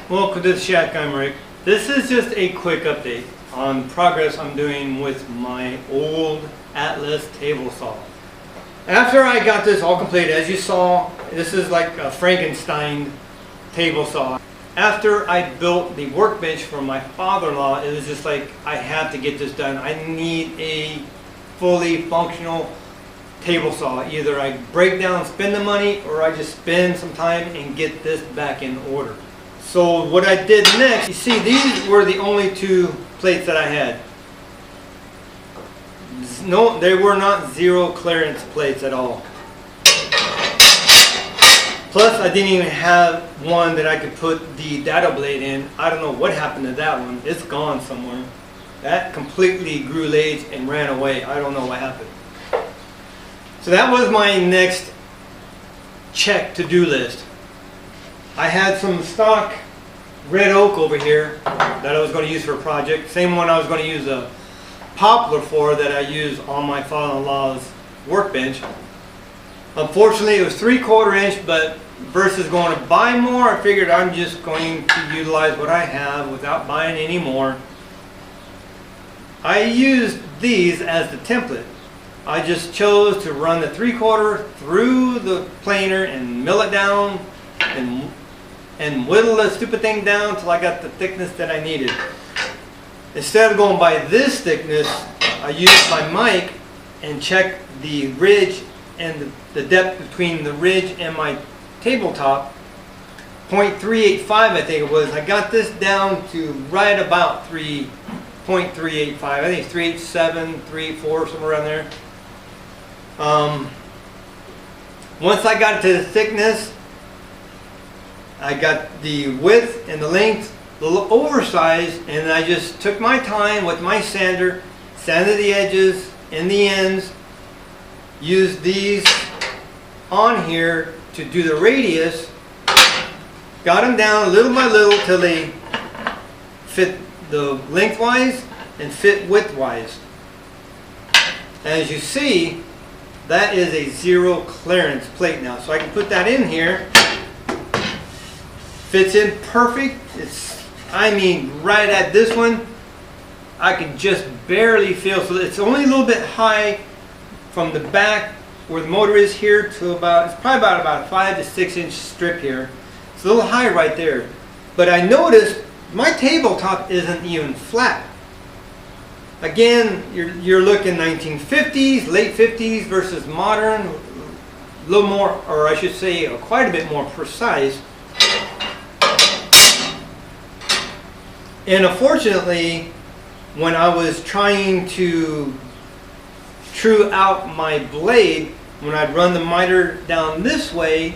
Welcome to the shack. I'm Rick. This is just a quick update on progress I'm doing with my old Atlas table saw. After I got this all completed, as you saw, this is like a Frankenstein table saw. After I built the workbench for my father-in-law, it was just like, I have to get this done. I need a fully functional table saw. Either I break down, spend the money, or I just spend some time and get this back in order. So what I did next, you see, these were the only two plates that I had. No, they were not zero clearance plates at all. Plus, I didn't even have one that I could put the dado blade in. I don't know what happened to that one. It's gone somewhere. That completely grew legs and ran away. I don't know what happened. So that was my next check to-do list. I had some stock red oak over here that I was going to use for a project. Same one I was going to use a poplar for that I use on my father-in-law's workbench. Unfortunately, it was 3/4 inch, but versus going to buy more, I figured I'm just going to utilize what I have without buying any more. I used these as the template. I just chose to run the 3/4 through the planer and mill it down and whittle the stupid thing down till I got the thickness that I needed. Instead of going by this thickness, I used my mic and checked the ridge and the depth between the ridge and my tabletop. 0.385 I think it was. I got this down to right about 3.385. I think it's 387, 384, somewhere around there. Once I got it to the thickness, I got the width and the length a little oversized, and I just took my time with my sander, sanded the edges and the ends, used these on here to do the radius, got them down little by little till they fit the lengthwise and fit widthwise. As you see, that is a zero clearance plate now, so I can put that in here. Fits in perfect. It's, I mean, right at this one, I can just barely feel. So it's only a little bit high from the back where the motor is here to about, it's probably about a 5 to 6 inch strip here. It's a little high right there. But I noticed my tabletop isn't even flat. Again, you're looking 1950s, late 50s versus modern, a little more, or I should say quite a bit more precise. And unfortunately, when I was trying to true out my blade, when I'd run the miter down this way,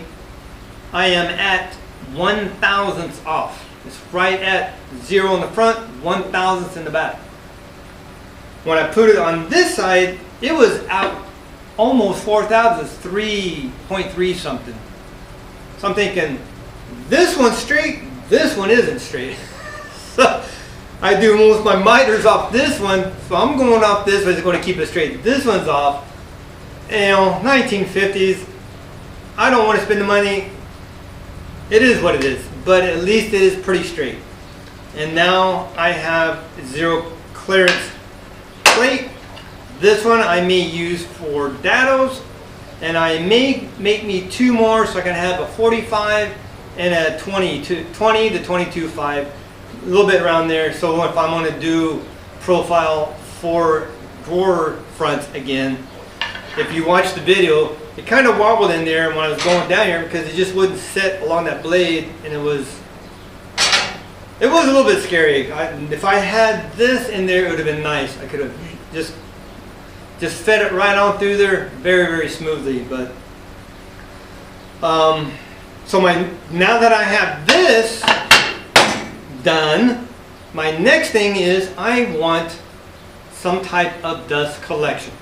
I am at 1/1000th off. It's right at 0 in the front, 1/1000th in the back. When I put it on this side, it was out almost 4/1000, 3.3 something. So I'm thinking, this one's straight, this one isn't straight. So I do most of my miters off this one, so I'm going off this one, it's going to keep it straight. This one's off. You know, 1950s, I don't want to spend the money. It is what it is, but at least it is pretty straight. And now I have zero clearance plate. This one I may use for dados, and I may make me two more so I can have a 45 and a 20 to 22.5, a little bit around there. So if I'm going to do profile for drawer fronts again, if you watch the video, it kind of wobbled in there when I was going down here because it just wouldn't sit along that blade, and it was a little bit scary. If I had this in there, it would have been nice. I could have just fed it right on through there very, very smoothly. But so now that I have this done, my next thing is I want some type of dust collection.